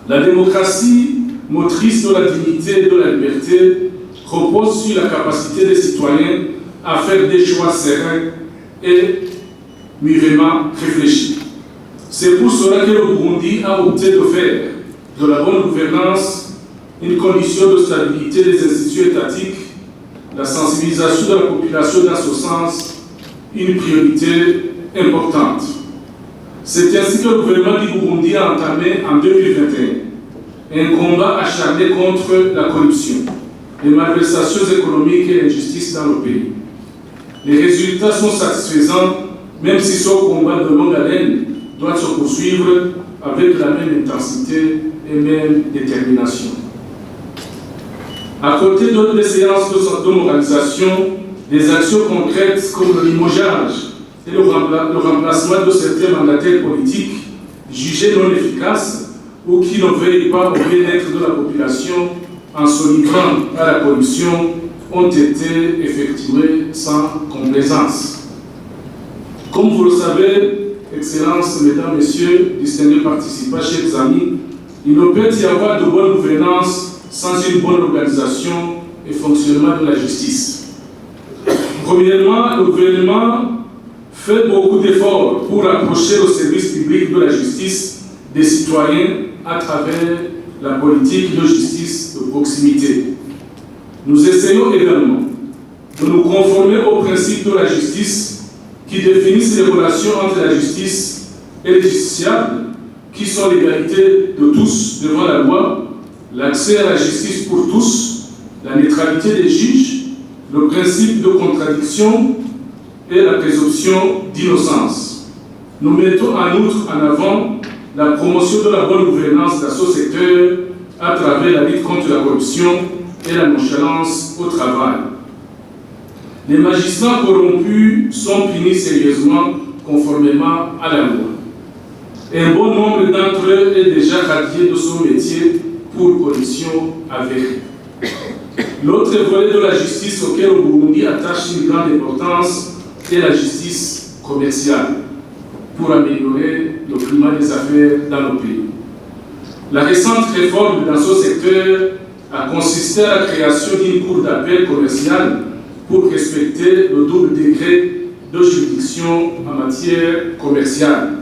La démocratie, motrice de la dignité et de la liberté, repose sur la capacité des citoyens à faire des choix sereins et mûrement réfléchis. C'est pour cela que le Burundi a opté de faire de la bonne gouvernance une condition de stabilité des institutions étatiques, la sensibilisation de la population dans ce sens une priorité importante. C'est ainsi que le gouvernement du Burundi a entamé en 2021 un combat acharné contre la corruption, les malversations économiques et l'injustice dans le pays. Les résultats sont satisfaisants, même si ce combat de longue haleine doit se poursuivre avec la même intensité et même détermination. À côté des séances de moralisation, des actions concrètes comme le limogeage et le remplacement de certains mandataires politiques jugés non efficaces ou qui ne veillent pas au bien-être de la population en se livrant à la corruption ont été effectuées sans complaisance. Comme vous le savez, Excellences, Mesdames, Messieurs, distingués participants, chers amis, il ne peut y avoir de bonne gouvernance sans une bonne organisation et fonctionnement de la justice. Premièrement, le gouvernement fait beaucoup d'efforts pour rapprocher le service public de la justice des citoyens à travers la politique de justice de proximité. Nous essayons également de nous conformer aux principes de la justice qui définissent les relations entre la justice et les justiciables, qui sont l'égalité de tous devant la loi, l'accès à la justice pour tous, la neutralité des juges, le principe de contradiction et la présomption d'innocence. Nous mettons en outre en avant la promotion de la bonne gouvernance dans ce secteur à travers la lutte contre la corruption et la nonchalance au travail. Les magistrats corrompus sont punis sérieusement conformément à la loi. Un bon nombre d'entre eux est déjà radié de son métier pour corruption avérée. L'autre volet de la justice auquel le Burundi attache une grande importance est la justice commerciale pour améliorer le climat des affaires dans le pays. La récente réforme dans ce secteur a consisté à la création d'une cour d'appel commerciale pour respecter le double degré de juridiction en matière commerciale.